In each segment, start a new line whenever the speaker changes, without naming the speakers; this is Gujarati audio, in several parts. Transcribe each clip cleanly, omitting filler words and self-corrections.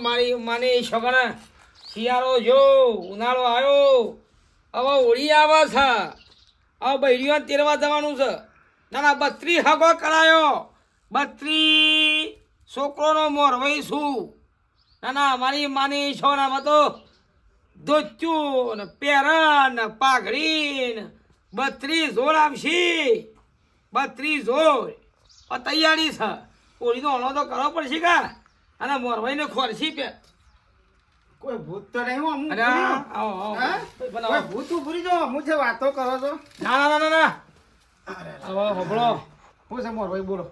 મારી માની છોકરા શિયાળો જો ઉનાળો આવ્યો હવે હોળી આવે છે હવે બૈરીઓ તેરવા જવાનું છે ના ના 32 હગો કરાયો 32 છોકરોનો મોરવાઈ છું ના ના મારી માની છોકરામાં તો ધોત્યું ને પેરણ ને પાઘડી ને 32 જોડ આવશે 32 જોડ તૈયારી છે હોળીનો હલો તો કરવો પડશે કા અને મોરવાઈને ખોરશી પે
કોઈ ભૂત તો નહીં હું
અરે આવો
કોઈ ભૂત ભૂરી જો હું છે વાતો કરો છો
ના ના ના ના આવો હોબળો
હું છે મોરભાઈ બોલો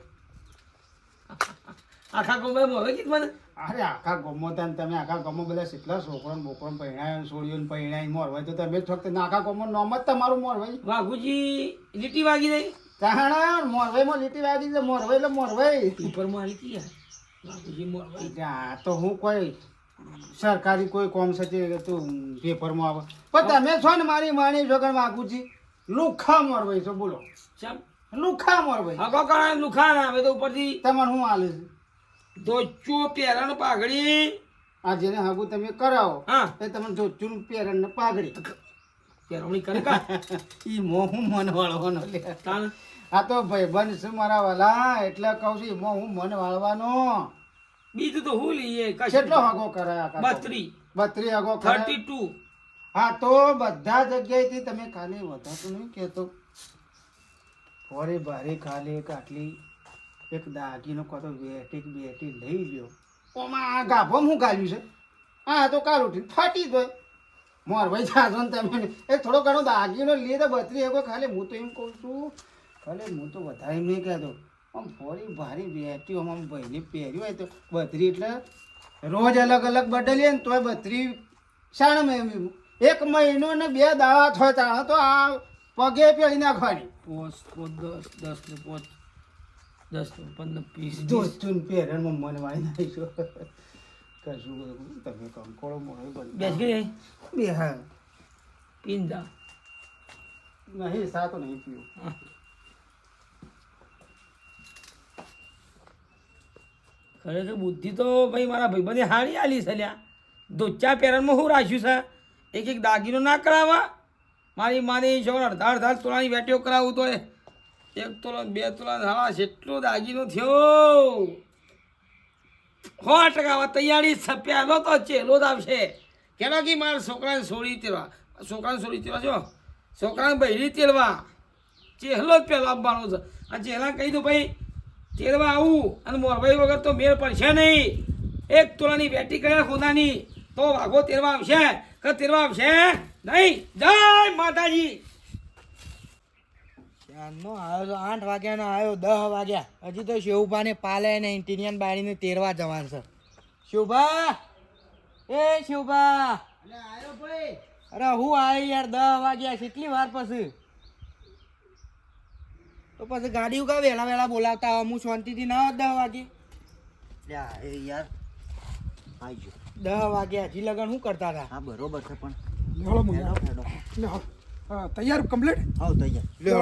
આખા ગોમે મોરવાઈ કીધું મને
અરે આખા ગમો તમે આખા ગમો બધા કેટલા છોકરો બોકરો પહેણાયો છોડીઓ પહેણાય મોરભાઈ તો તમે ફક્ત આખા ગમો નામ જ તમારું મોરભાઈ
વાઘુજી લીટી વાગી રહી
ચાહણા મોરભાઈમાં લીટી વાગી છે મોરભાઈ એટલે મોરભાઈ
ઉપરમાં લીટી વાઘુજી મોરવાઈ
આ તો હું કોઈ સરકારી કોઈ કોમ છે તું પેપરમાં આવે પણ તમે છો ને મારી માની છોકર વાઘુજી લુખા મોરભાઈ છો બોલો
ચમ
લુખા મોરભાઈ
હગો કરા લુખા ના હવે તો ઉપરથી
તમારે શું હાલે છે
ધોચો પેરણ પાઘડી
આ જેને હાગુ તમે કરાવો
હા
એ તમને જોચું પેરણ ને પાઘડી
પેરવણી કરે કા
ઈ હું મન વાળવાનો લે
તાન
આ તો ભાઈબંધ છે મારા વાલા એટલે કહું છું એમાં હું મન વાળવાનો
બીજું તો હું લઈએ
કેટલો હાગો કરાયા 32 હાગો
32
હા તો બધા જગ્યાએથી તમે ખાલી વધારતું નહીં કહેતો ફોરે ભારે ખાલી એક આટલી એક દાગીનો કાતો બેટી લઈ લ્યો ઓમાં આ ગાભો હું ગાલ્યું છે હા તો કાલ ઉઠીને ફાટી ગયો મોરભાઈ જાજો ને તમે એક થોડો ઘણો દાગીનો લઈએ તો 32 હાગો ખાલી હું તો એમ કહું છું ખાલી હું તો વધારે એમ નહીં કહેતો આમ ફોરી ભારી બેટી આમ ભાઈને પહેર્યું હોય તો 32 એટલે રોજ અલગ અલગ બદલીએ ને તોય 32 શાણ એક મહિનો ને 2 દાડા થાય તાણ તો આ પગે પહેરી નાખવાની
પોચ 10 ને પોચ 10 15 20
દોસ્તું પહેરણમાં મન વાળી નાખીશું કશું તમે કંકોળો મોડો
બેસ ગઈ
બે હા
પિંજા
નહીં સાતો નહીં પીવું
ખરેખર બુદ્ધિ તો ભાઈ મારા ભાઈબંધે હારી આલી છે લ્યા ધોચા પેરણમાં શું રાખ્યું છે એક દાગીનો ના કરાવવા મારી માની છોકરા અડધા તોલાની વેટીઓ કરાવું તો 1 તોલા 2 તોલા હા જેટલો દાગીનો થયો 100% તૈયારી છે પહેલો તો ચેલો જ આવશે કેનો કે મારા છોકરાને છોડી તેરવા છો છોકરાને બહેરી તેરવા ચેહલો જ પહેલો આપવાનો છે આ ચેલા કહી દઉં ભાઈ તેરવા આવું અને મોરભાઈ વગર તો મેળ પડશે નહીં 1 તોલાની વેટી કર્યા ખોદાની તો વાઘો તેરવા આવશે કે તેરવા આવશે નહીં જય માતાજી
નો આવ્યો 8 વાગ્યાનો આવ્યો 10 વાગ્યા હજી તો શિવભાને પાલે ને ઇન્ટિનિયન બાળીને તેરવા જવાનું છે શિવભા એ શિવભા
આવ્યો ભાઈ
અરે હું આવી યાર 10 વાગ્યા કેટલી વાર પછી તો પછી ગાડી ઉગા વેલા બોલાવતા હું શાંતિથી ના હોત 10 વાગે
યાર આવજો
10 વાગ્યા હજી લગન શું કરતા હતા
હા બરોબર છે પણ
તૈયાર કમ્પ્લીટ
હા તૈયાર
લ્યો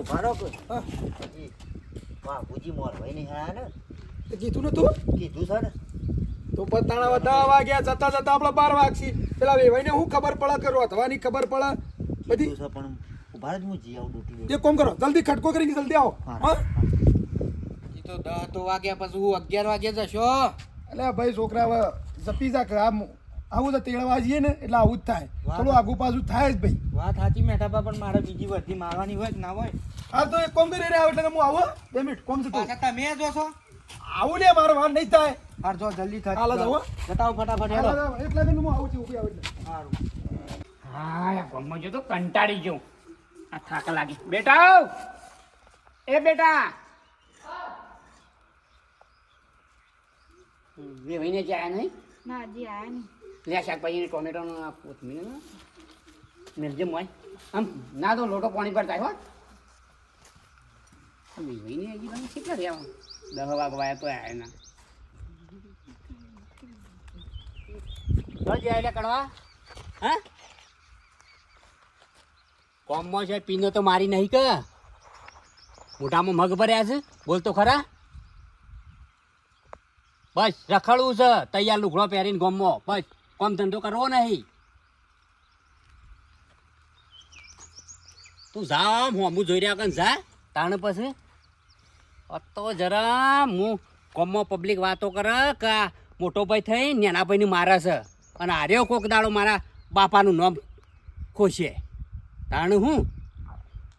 બરોબર વાહ પૂજી મોર ભાઈ ની હા ને
કીધું ને તું
કીધું છે ને
તો પતાણા 10 વાગ્યા જતા આપણે 12 વાગશી પેલા વેવાઈને હું ખબર પડે કે રોધવાની ખબર પડે બધી
કીધું છે પણ ઉભા જ હું જી આવું ડૂટી
એક કામ કરો જલ્દી ખટકો કરીને જલ્દી આવો હા
હજી તો 10 તો વાગ્યા પછી હું 11 વાગે જશો
એટલે ભાઈ છોકરા હવે જપી જા કે આવું તો તેડવા જઈએ ને એટલે આવું જ થાય થોડું આગુ પાછું થાય જ ભાઈ
વાત સાચી મેઠાપા પણ મારે બીજી વર્ધી મારવાની હોય કે ના હોય
હા તો એક કામ કરી રહ્યા એટલે હું આવો 2 મિનિટ કોમ છે
પાછા તમે જોશો
આવું ને મારો વાર નહીં થાય
હાર જો જલ્દી થાય
હાલો જાઓ
બતાવો ફટાફટ હેડો
એટલે હું આવું છું ઉભી આવે એટલે
સારું
હા ગમમાં જો તો કંટાળી ગયો આ થાક લાગી બેટા એ બેટા વેવાઈને જાય નહીં
ના હજી આયા નહીં
લે શાકભાજી ટોમેટોનો કોથમીર મેલજે મોય આમ ના તો લોટો પાણી પર થાય હો વેવાઈને હજી તમે કેટલા રહ્યા 10 વાગવાયા તો આયા ના
ચાલ જાય કડવા હા કોમમાં છે પીનો તો મારી નહીં કે મોઢામાં મગ ભર્યા છે બોલ તો ખરા
બસ રખડવું છે તૈયાર લુગડો પહેરીને ગમો બસ કોમ ધંધો કરવો નહીં. તું જા આમ હોમું જોઈ રહ્યા કન જા તાણ પછી તો જરા હું કોમમાં પબ્લિક વાતો કરે કે આ મોટો ભાઈ થઈ નાના ભાઈને મારે છે અને હાર્યો કોક દાડો મારા બાપાનું નામ ખોશે તાણ હું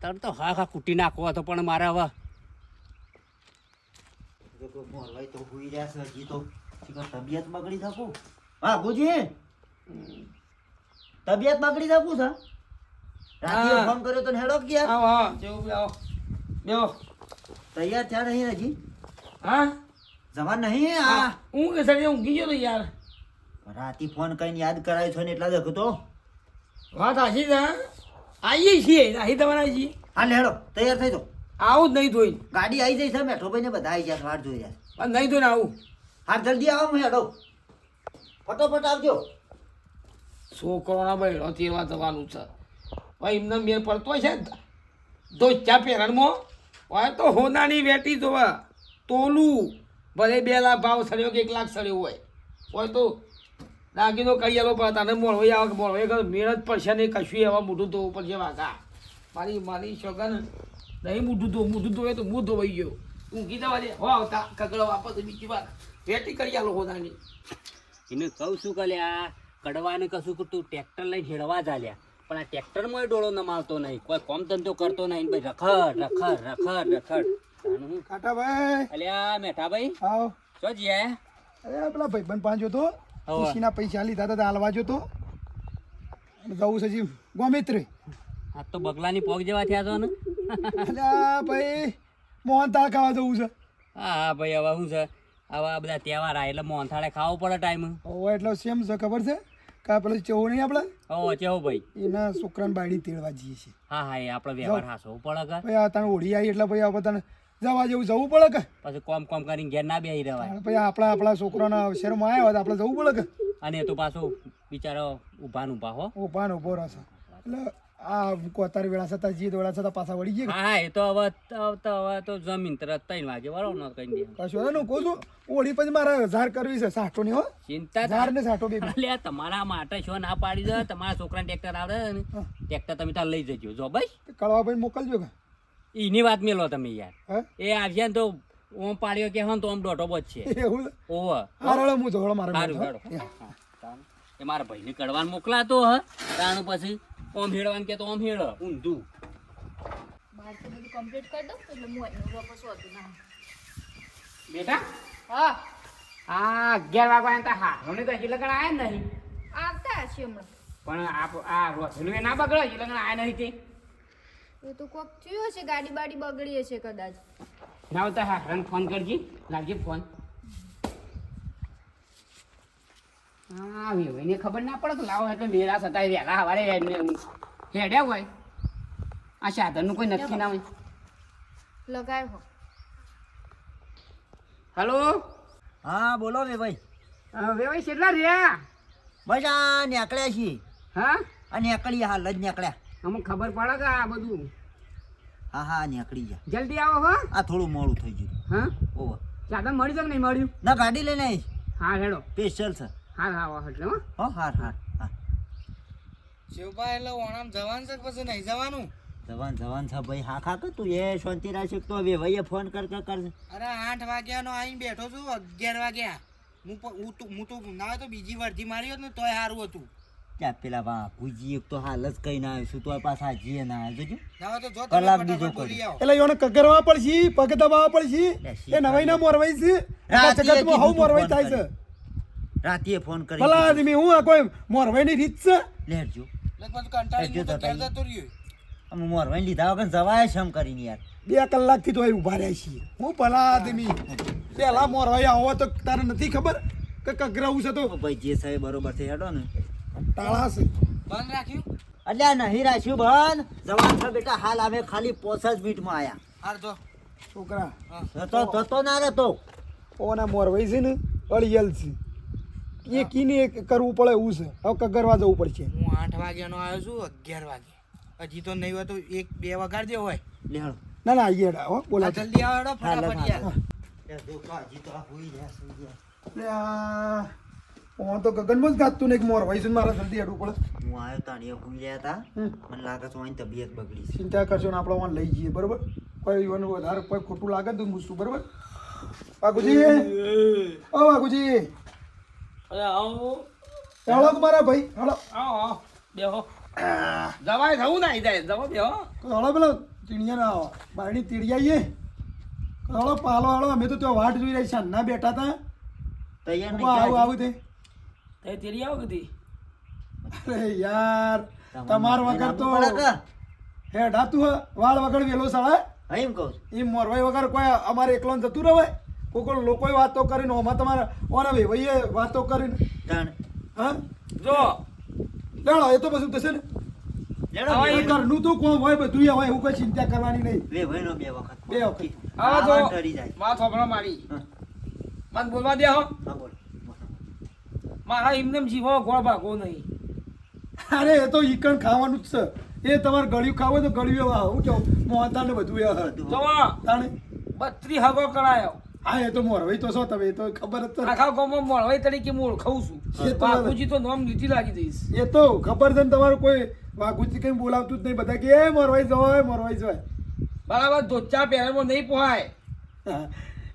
તાણ તો હા કૂટી નાખવો હતો પણ મારે હવે
મોરવાઈ તો હુઈ રહ્યા છે હજી તો તબિયત બગડી શકું. બાપુજી તબિયત બગડી શકું છે. રાત્રે
હા.
ફોન કર્યો તો હેડો ગયા
આવો હા જેવું બી આવો બેહો.
તૈયાર થયા નહીં હજી
હા
જવાન નહીં
હા
આ
હું કે સર ઊંઘી ગયો તો યાર.
રાતે ફોન કરીને યાદ કરાવ્યો છો ને એટલા દેખો તો
વાત હાચી છે હા? આવીએ છીએ રાહી તમારા છીએ
હાલ હેડો તૈયાર થઈ જાઓ.
આવું જ નહીં ધોઈ
ગાડી આવી જઈ છે મેઠો ભાઈ ને બધા આવી ગયા વાટ જોઈ રહ્યા
પણ નહીં ધોઈને આવું.
હા જલ્દી આવો હું હેડો ફટોફટ આવજો.
છોકરોના બહેનો તેરવા જવાનું છે ભાઈ એમને મેર પડતો છે ધોચા પેરણમાં હોય તો હોનાની વેટી જોવા તોલું ભલે 2 લાખ ભાવ સડ્યો કે 1 લાખ સડ્યો હોય તો દાગીનો કરી આલો પણ તને મોળવાઈ આવે કે મોળવાઈ કરે મેળ જ પડશે નહીં કશું એવા મોઢું ધોવું પડશે વાઘા મારી છોકરાને નહીં મોઢું ધોવે તો હું ધોવાઈ ગયો ઊંઘી જવા દે હો આવતા કગડો વાપસ બીજી વાર વેટી કરી આલો હોનાની.
એને કહું છું કે આ કડવાને કશું કે તું ટ્રેક્ટર લઈને હેડવા ચાલ્યા પણ આ ટ્રેક્ટરમાં ડોળો નમાવતો નહીં કોઈ કોમ ધંધો કરતો નહીં ભાઈ રખડ
કાટાભાઈ
અલ્યા મેઠા ભાઈ
આવો.
શું જ્યાં
અરે પેલા ભાઈબંધ પાંચો તો
હવે.
ખુશીના પૈસા લીધા હતા હાલવા જો તો અને જવું છે જી ગોમિત્રે.
આ તો બગલાની પોગ જેવા થયા છો ને
અલ્યા ભાઈ મોહન તાળ ખાવા જવું છે.
હા ભાઈ હવે શું છે આવા બધા તહેવાર આવે એટલે મોહનથાળે ખાવો પડે ટાઈમ
હવે એટલે સેમ છે ખબર છે કે પેલો ચેવો નહીં આપણે
હો ચેવો ભાઈ
એના છોકરાને બાયડી તેડવા જઈએ છીએ.
હા હા એ આપણે વ્યવહાર હાસવો પડે કે
ભાઈ આ તને ઓળી આવી એટલે ભાઈ આપણે તને જવા જેવું જવું પડે કે
પછી કોમ કરીને ઘેર ના બેસી રહેવાય
ભાઈ આપણા છોકરાના શહેરમાં આવ્યા હોય તો આપણે જવું પડે કે
અને એ તો પાછું બિચારો ઊભા ને ઊભા હો
ઉભા ને ઉભો રહેશે એટલે આ કોતારી વેળા છતાં જીત વેળા છતાં પાછા વળી ગયા
હા એ તો હવે તો જમીન તરત 3 વાગે વળો ન કહી દે
કશું હું કહું છું ઓળી પછી મારે ઝાર કરવી છે સાઠો ની હો
ચિંતા
ઝાર ને સાઠો બે
અલ્યા તમારા માટે શું ના પાડી દે તમારા છોકરાને ટ્રેક્ટર આવડે ને ટ્રેક્ટર તમે ત્યાં લઈ જજો જો ભાઈ
કળવા ભાઈ મોકલજો કે
એની વાત મેલો તમે યાર
હે
એ આવશે ને તો ઓમ પાડ્યો કે હન તો આમ દોઢો બચશે
એવું છે?
ઓવ
હારો હું જોડો મારે
સારું હેડો. હા, તાણ. એ મારા ભાઈને કડવાન મોકલાતો હ તાણ પછી ઓમ હેડવાન કે તો ઓમ હેડ ઊંધું
બહાર તો બધું કમ્પ્લીટ કરી દઉં એટલે હું એનું કશું હતું ના
બેટા
હા
આ 11 વાગ્યા તા હા હમણે તો હજી લગન આયા નહીં
આવતા હશે હમણાં
પણ આ રોજનું ના બગડે હજી લગન આયા નહીં તે
એ તો કોક થયું હશે ગાડી બાડી બગડી હશે કદાચ
ના આવતા હા રંગ ફોન કરજી લાગજે ફોન હા એને ખબર ના પડે કે લાવો એટલે મેળા સતાય વહેલા સવારે હેડ્યા હોય આ સાધનનું કોઈ નક્કી ના હોય.
લગાવ્યો
હલો
હા બોલો વે ભાઈ
વેવાઈ કેટલા રહ્યા
બસ આ નીકળ્યા છીએ
હા
આ નીકળી હાલ જ નીકળ્યા
અમુક ખબર પડે કે આ બધું
હા હા નીકળી ગયા
જલ્દી આવો હો
આ થોડું મોડું થઈ ગયું
હા
ઓવર
સાધન મળ્યું છે કે નહીં મળ્યું
ના ગાડી લઈને આવીશ
હા હેડો
સ્પેશિયલ છે
હા હા એટલે હો
હો હાર હા
શિવભાઈ એટલે ઓણામ જવાનું છે કે પછી નહીં જવાનું
જવાન છે ભાઈ હા ખા કે તું એ શાંતિ રાખશે તો હવે ભાઈએ ફોન કરશે
અરે 8 વાગ્યાનો આવીને બેઠો છું 11 વાગ્યા હું તો ના હોય તો બીજી વર્ધી મારી હોત ને તોય સારું હતું
ત્યાં પેલા બાપુજી એક તો હાલ જ કઈ ના આવીશું તો પાછા જીએ ના આવે જોજો
ના હોય તો જો
કલાક
તમે
બીજો
ફટાફટ બોલી આવો
એટલે એને કગરવા પડશે પગ દબાવવા પડશે એ નવાઈ ના મોરવાઈ છે
રાતે
જગતમાં હવ મોરવાઈ થાય છે
રાતે ફોન કરી
ભલા આદમી હું આ કોઈ મોરવાઈ ની રીત છે
લેજો
એટલે પછી કંટાળી
જો તો
ઘેર જતો રહ્યો
અમે મોરવાઈ લીધા વગર જવાય શમ કરીને યાર
2 કલાકથી તો અહીં ઉભા રહ્યા છીએ હું ભલા આદમી પેલા મોરવાઈ આવો તો તારે નથી ખબર કે કગરાવું છે તો
ભાઈ જે સાહેબ બરોબર છે હેડો ને
ટાળા છે
બંધ રાખ્યું
અલ્યા નહીં રાખ્યું બન જવાન છે બેટા હાલ આવે ખાલી 5 જ મિનિટમાં આયા
હાર જો
છોકરા
તો ના રહેતો
ઓના મોરવાઈ છે ને અળિયલ છે એ કીને કરવું પડે એવું છે હવે કગરવા જવું પડશે
હું 8 વાગ્યાનો આવ્યો છું 11 વાગે હજી તો નહીં હોય તો 1-2 વગાડ દે હોય
લે હેડો
ના ના આઈએ હો બોલા
જલ્દી આવો હેડો
હાલ
ફટાફટ યાર
એ જો કા હજી તો આ હુઈ રહ્યા છે યાર.
એટલે આ ઓન તો ગગનમાં જ ગાતું નહીં કે મોર ભાઈ મારે જલ્દી હેડવું પડે.
હું આવ્યો તાણી એ હુઈ રહ્યા હતા.
હમ.
મને લાગે છે ઓની તબિયત બગડી છે.
ચિંતા કરશો ને આપણે ઓન લઈ જઈએ બરોબર. કોઈ ઈવન વધારે કોઈ ખોટું લાગે તો મૂછું બરોબર. વાઘુજી ઓ વાઘુજી
અરે આવો
હેળો કે મારા ભાઈ હેળો
આવો બેહો જવાય થવું ના જાય જવા બેહો
હેળો પેલો તીણિયા બારણી તીડિયાઈએ હેળો પાલો હેળો અમે તો ત્યાં વાટ જોઈ રહી છે ના બેઠા હતા.
તૈયાર નહીં
આવું
થાય.
આવું તે
તે તેરી આવો કીધી
અરે યાર તમાર વગર તો
પડે કે?
હેડા તું વાળ વગર વેલો સાળા
હા, એમ કહું છું.
એ મોરવાઈ વગર કોઈ અમારે એકલો જતું રહે કોઈ લોકોએ વાતો કરીને ઓમાં તમારે ઓના ભાઈએ વાતો કરીને
તાણ.
હા
જો
લેડો એ તો બધું થશે ને
લેડો
હવે
બે
એ ઘરનું તો કોમ હોય બધું હોય એવું કોઈ ચિંતા કરવાની નહીં.
બે ભાઈનો બે વખત.
બે વખત.
આવા જો
આવા ડરી જાય.
વાત હોભળો મારી
હા.
મને બોલવા દે હો
હા, બોલ.
મારા એમને જીવો ગોળ ભાગો નહીં
અરે એ તો ઈકણ ખાવાનું જ છે એ તમારે ગળ્યું ખાવું હોય તો ગળ્યું હું કેવું મોહતા ને બધું એ હળ
જો
તાણે
32 હગો કરાયો
હા એ તો મોરવાઈ તો શું તમે એ તો ખબર જ તો
આખા ગામમાં મળવાઈ તરીકે હું ઓળખાવું
એ
છું
તો
બાપુજી તો નામ નીતિ લાગી દઈશ
એ તો ખબર છે ને તમારું કોઈ વાઘુજી કઈ બોલાવતું જ નહીં બધા કે એ મોરવાઈ જવાય મોરવાઈ જવાય
બરાબર ધોચા પહેરવામાં નહીં પોહાય
હા,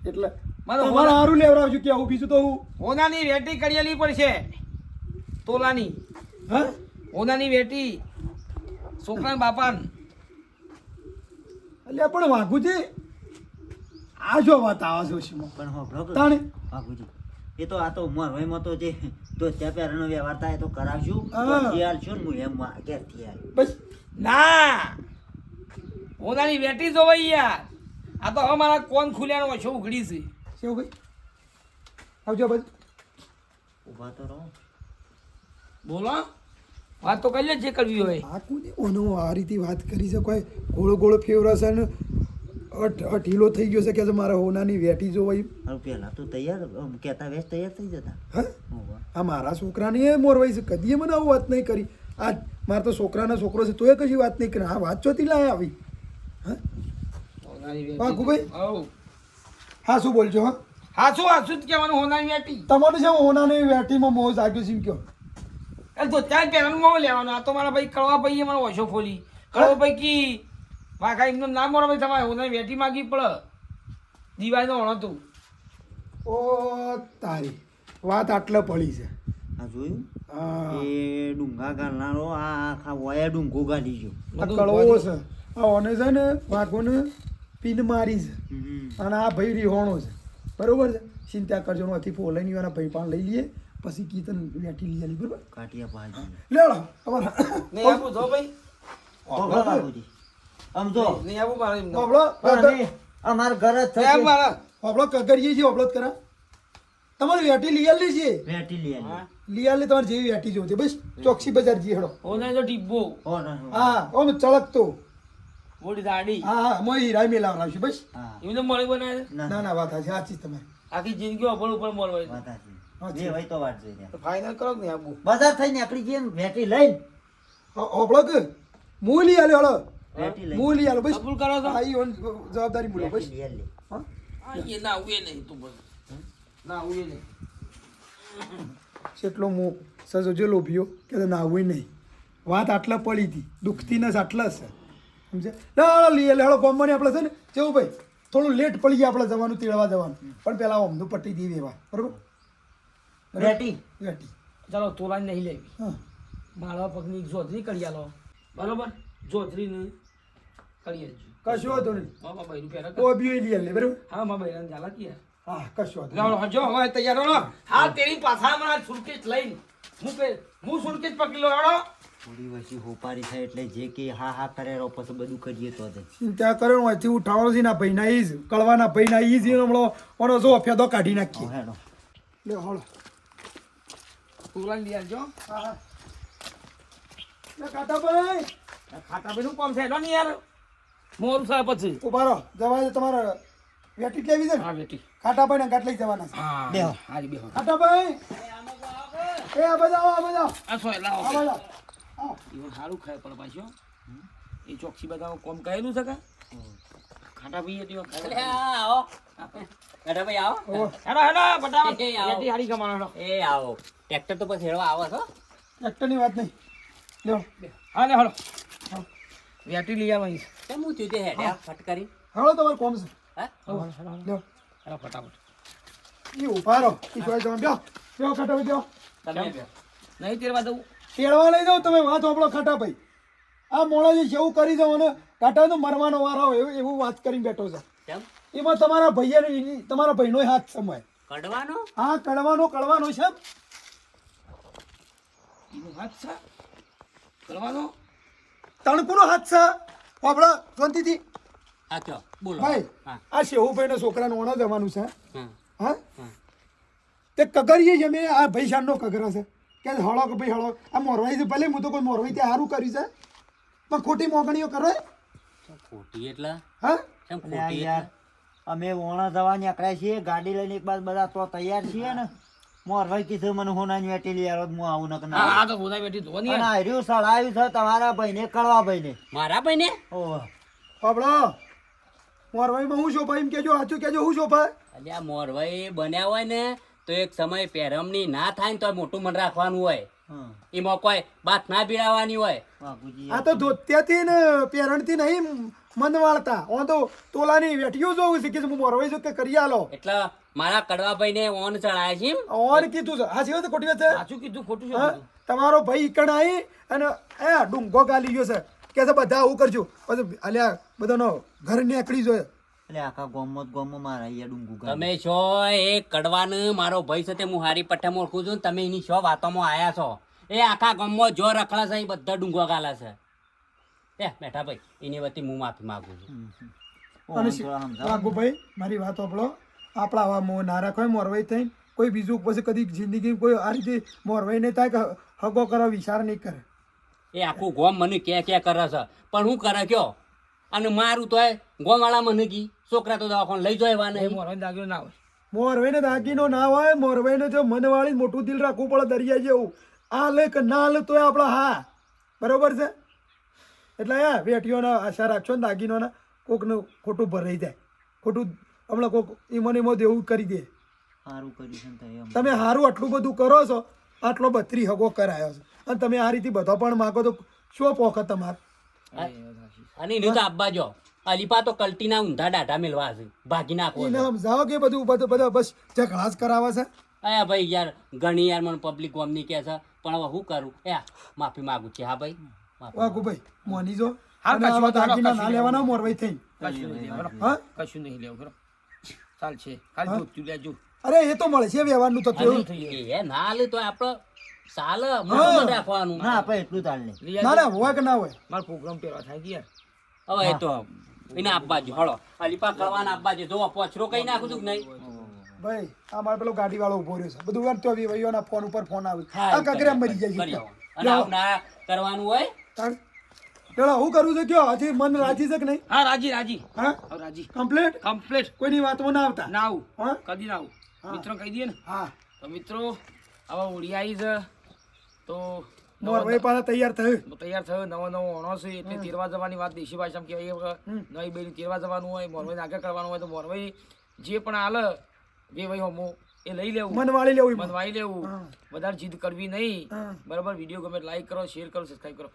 એટલે
મારે
તમારે સારું લેવડાવશું કે આવું બીજું તો હું
હોનાની વેટી કરિયેલી પડશે તોલાની
હા
હોનાની વેટી છોકરા બાપાન
એટલે પણ વાઘુજી આ જો વાત આવે છે ઓશીમાં.
પણ હોભળો કે?
તાણે
બાપુજી, એ તો આ તો મોરવાઈમાં તો જે ત્યાં પહેરવાનો વ્યવહાર થાય એ તો કરાવશું.
હા.
પછી આલશું ને હું એમ ઘેરથી આવ્યો.
બસ
ના હોનાની વેટી જોવાઈ યાર આ તો હવે મારા કોણ ખુલ્યાનો ઓછો ઉઘડી છે
શેવ ભાઈ આવજો બસ
ઊભા તો રહો.
બોલો વાત તો કરી લે જે કરવી હોય
આ કોને ઓનો આ રીતે વાત કરી છે કોઈ ગોળો ગોળો ફેવરસ અને ઢીલો થઈ ગયો છે કે મારા હોનાની વેટી જોવાઈ
હારું, પહેલા તો તૈયાર કહેતા વેસ તૈયાર થઈ જતા.
હા
હોવે.
આ મારા છોકરાની એ મોરવાઈ છે કદીએ મને આવું વાત નહીં કરી આ મારા તો છોકરાનો છોકરો છે તોય કશી વાત નહીં કરી આ વાત ચોથી લાય આવી હા
હોનાની વેટી
વાઘુભાઈ
હઉ
હા શું બોલજો હા
હાચું જ કહેવાનું હોનાની વેટી
તમારું છે હોનાની વેટીમાં મોજ જાગ્યો છે એમ કહો
એ તો ત્યાં પહેરવાનું મોં લેવાનું આ તો મારા ભાઈ કળવા ભાઈએ મને ઓછો ખોલી કળવા ભાઈ કી વાઘા એમનું નામ મારો ભાઈ તમારે હોનાની વેટી માગી પડે દિવાળીનો ઓણો તું
ઓ તારી વાત આટલે પડી છે
આ જોયું?
હા
એ ડુંગા ગાળનારો આ આખા વયા ડુંગો ગાલી ગયો.
આ કળવો છે આ ઓને છે ને વાઘોને પીન મારી છે
હમ.
અને આ ભાઈ રીહોણો છે બરોબર છે ચિંતા કરજો નથી ફોલાઈ વાળા ભાઈ પણ લઈ લઈએ પછી કીર્તન વેઠી લઈ આલી બરોબર
કાઠિયા ભાજી.
લેડો તમારા
નહીં આપું જો ભાઈ
હોભળો બાપુજી. આમ જો
નહીં આપું મારે એમને.
હોબળો
પણ અમે અમારા ઘર જ
નહીં આપું
થશે.
મારે
હોબળો કગરીએ છીએ હોબળો જ કરા તમારી વેઠી લઈ આલી છે
વેટી લઈ આલી.
લઈ આલી તમારે જેવી વેઠી જોતી બસ ચોકસી બજાર જી હેડો
હોનાની તો ટીબ્બો
હો ને, હો.
હા ઓમ ચળકતો
મોટી દાઢી
હા હા મોય હીરા મેલા લાવશું બસ
હા.
એમને મળી બનાવે
ના,
ના ના વાત છે સાચી તમે
આખી જિંદગી અભળ ઉપર મળવાય
વાત સાચી.
સાચી.
બે હોય તો વાત જોઈ રહ્યા.
ફાઇનલ કરો કે નહીં આપું
બજાર થઈને નીકળી જઈએ ને વેટી લઈને.
હોબળો કે હું લઈ આલ્યો હળો
વેટી લઈને.
હું લઈ આલો બસ
કબૂલ કરો તો
હા ઈ ઓન જવાબદારી બોલો બસ
વેટી લઈ આલી.
હા
હા, એ ના આવું એ નહીં તું બોલ ના આવું એ નહીં
કેટલો મો સજો લોભ્યો કે ના આવું નહીં વાત આટલા પડી હતી દુખતી ને આટલા છે સમજે ના લઈએ લે હળો ગોમમાં આપણે છે ને જેવું ભાઈ થોડું લેટ પડી ગયા આપણે જવાનું તેડવા જવાનું પણ પેલા ઓમનું પટ્ટી દી વેવા બરોબર
વેટી.
વેટી
ચાલો તોલાની નહીં લેવી
હા
મારા પગની જોતરી કરી આલો બરોબર જોતરીની કરી આલજો
કશું વાંધો નહીં
બાબા ભાઈ રૂપિયા રખ.
તો બી લઈ લે બરોબર
હા મારા ભાઈ ચાલા કિયા
હા કશું વાંધો
લાવો હજો હવે તૈયાર રહો હા તેરી પાછા હમણાં સુરકેસ લઈને હું સુરકેસ પકડી લો હેડો
થોડી વસી હોપારી થાય એટલે જે કે હા હા કરે રહો પછી બધું કરીએ તો જ.
ચિંતા કરે હોયથી ઉઠાવવાનો છે ના ભાઈ ના ઈ જ કળવાના ભાઈ ના ઈ જ હમણાં ઓનો જો ફેદો કાઢી
હો,
નાખીએ
હેડો.
લે હળો
તોલાની લઈ આવજો
હા હા લે કાટા ભાઈ
ખાતા ભાઈનું કામ છે હેડો ને યાર મોરું સાહેબ પછી
ઉભા રહો જવા દે તમારે વેટી લેવી છે ને
હા બેટી
કાટા ભાઈ ના ગાંઠ લઈ જવાના છે
હા
બેહો.
હારી બેહો
કાટા ભાઈ એ આ બધા આવો, આ બધા
આ સો લાવો
આ બધા આવો.
એવું સારું ખાય પણ પાછો એ ચોકસી બધા કોમ કહેલું છે કા ખાટા પીએ તેવા
એટલે આવો મેઠા ભાઈ આવો
હેડો હેડો ફટાફટ
એ આવો.
વેટી હારી કમાણો હેડો.
એ આવો ટ્રેક્ટર તો પછી હેડવા આવો છો
ટ્રેક્ટરની વાત નહીં લ્યો
હા લે હેડો વેટી લઈ આવવાની છે.
કેમ હું થયું તે હેડ્યા ફટકારી
હાલો તમારે કોમ છે
હા
લ્યો
હેડો ફટાફટ
એ ઉભા રહો એ જોઈ જવાનું લ્યો લ્યો ખાટા ભાઈ લ્યો
તમે બે.
નહીં તેરવા દઉં
તેડવા લઈ જાઓ તમે વાત આપણો ખાટા ભાઈ આ મોણાજી જેવું કરી જાઓ ને કાંટા તો મરવાનો વાર આવે એવું વાત કરીને બેઠો છે
કેમ
એમાં તમારા ભાઈએ તમારા ભાઈનો હાથ સમય
કડવાનો
હા કડવાનો છે
એનો હાથ છે કરવાનો
તણકુનો હાથ છે આપણે શાંતિથી
હા ચો બોલો
ભાઈ
હા
આ શેવુભાઈના છોકરાનું ઓણા જવાનું છે
હા
હા
હા.
તે કગરીએ છે મેં આ ભાઈ શાનનો કગરો છે કે હળો કે ભાઈ હળો આ મોરવાઈ છે ભલે હું તો કોઈ મોરવાઈ ત્યાં સારું કર્યું છે પણ ખોટી મોગણીઓ કરો
ચમ ખોટી એટલે
હા
કેમ
અલ્યા
ખોટી
યાર અમે વોણા જવા નીકળ્યા છીએ ગાડી લઈને એક બાદ બધા તો તૈયાર છીએ ને મોરભાઈ કીધું મને હોનાની વેટી લઈ આવ્યો હું આવું ન
હા આ તો બોલાય બેટી ધોવાની
અને હાર્યું સળાવ્યું છે તમારા ભાઈને કળવા ભાઈને
મારા ભાઈ ને
ઓહ
બાબડો મોરવાઈમાં હું શોભા એમ કેજો સાચું કેજો હું શોભા
અલ્યા મોરભાઈ બન્યા હોય ને તો એક સમય પહેરમની ના થાય ને તો મોટું મન રાખવાનું હોય
હા
એમાં કોઈ બાત ના પીડાવવાની હોય
બાપુજી
આ તો ધોત્યાથી ને પેરણથી નહીં મન વાળતા હું તો તોલાની વેટીઓ જોઉં છે કે હું મોરવાઈ છું કે કરી આલો
એટલે મારા કડવા ભાઈ ને ઓન ચડાય છે એમ?
ઓર કીધું છે હા છે ખોટી વાત છે
સાચું કીધું ખોટું છે
હા?
બધું.
તમારો ભાઈ ઈકણ આવી અને એ ડુંગો ગાલી ગયો છે કે બધા આવું કરજો પછી અલ્યા બધાનો ઘર નીકળી જોઈએ
એટલે આખા ગોમમાં મારા અહીંયા ડુંગુ ગાડી.
તમે છો એ કડવાને મારો ભાઈ સાથે હું હારી પટ્ટામાં ઓળખું છું ને તમે એની શો વાતોમાં આયા છો એ આખા ગામમાં જો રખડા છે એ બધા ડુંગો ગાલા છે એ બેઠા ભાઈ એની વતી હું માફી માંગુ છું
ઓહ,
અને
થોડા સમજાવો.
વાઘુભાઈ મારી વાત સાંભળો આપણા આવા મોં ના રાખો મોરવાઈ થઈને કોઈ બીજું પછી કદી જિંદગી કોઈ આ રીતે મોરવાઈ નહીં થાય કે હગો કરો વિચાર નહીં કરે
એ આખું ગોમ મને કે કરે છે પણ હું કરે કયો અને મારું તો ગોમવાળા મને કી છોકરા તો દવાખાને લઈ જવા
એ
નહીં
મોરવાઈ દાગીનો ના હોય
મોરવાઈને દાગીનો ના હોય મોરવાઈને જો મનવાળી મોટું દિલ રાખવું પડે દરિયા જેવું આ લે કે ના લે તોય આપણા હા બરોબર છે એટલે યા વેટીઓના આશા રાખશો ને દાગીનોના કોકનું ખોટું ભરાઈ જાય ખોટું હમણાં કોક ઈમોને ઈમો દેવું કરી દે
સારું કર્યું છે ને તો એમ.
તમે સારું આટલું બધું કરો છો આટલો 32 હગો કરાયો છે અને તમે આ રીતે બધો પણ માગો તો શું પોખ તમારે
અને એનું તો આપવા જો અલીપા તો કલ્ટીના ઊંધા ડાટા મેળવા છે ભાગી નાખો
એને સમજાવો કે બધું બધા બસ ઝઘડા જ કરાવે છે
અયા ભાઈ યાર ઘણી યાર મને પબ્લિક ગોમની કહે છે પણ હવે શું કરું એ માફી માંગુ છું હા ભાઈ માફી
વાઘુભાઈ મોની જો
હા,
અને આવા
કશું વાંધો
દાગીના
નહીં,
ના લેવાના મોરવાઈ થઈ
કશું નહીં લેવું
હા
કશું નહીં લેવું કરો ચાલશે ખાલી જોતું લેજો
અરે એ તો મળે છે વ્યવહારનું તો થયું
એ ના લે તો આપણે સાલે મોઢું રાખવાનું
ના આપણે એટલું તાલ નહીં
લઈ
ના
આવજો.
ના હોય કે ના હોય
મારો પ્રોગ્રામ પહેરવા થાય ગયા
હવે એ તો એને આપવા જો હળો અલીપા કરવાના આપવા જો જો પોછરો કઈ નાખું છું કે નહીં
ભાઈ આ મારે પેલો ગાડી વાળો ઉભો રહ્યો છે બધું વાર તો ભાઈઓના ફોન ઉપર ફોન આવે
હા,
આ કકરે મરી જાય
કરી
છે
આવો. અને આવું ના કરવાનું હોય
તાણ. પેલા હું કરું છું કયો હજી મન રાજી છે કે નહીં
હા રાજી રાજી
હા
હવે રાજી
કમ્પ્લીટ
કમ્પ્લીટ
કોઈની વાતમાં ના આવતા
ના આવું
હા
કદી ના આવું મિત્રો કહી દઈએ ને
હા
તો મિત્રો હવે ઓળી આવી છે તો
મોરવાઈ પાછા તૈયાર થયું
તૈયાર થયો નવો નવો ઓણો છે એટલે તેરવા જવાની વાત દેશી ભાષામાં કહેવાય નવી બેની તેરવા જવાનું હોય મોરવાઈને આગળ કરવાનું હોય તો મોરવાઈ જે પણ હાલ બે ભાઈ હોમો એ લઈ લેવું
મન વાળી લેવું
મન વાઈ લેવું
હા.
વધારે જીદ કરવી નહીં
હા.
બરાબર વિડીયો ગમે લાઈક કરો શેર કરો સબસ્ક્રાઈબ કરો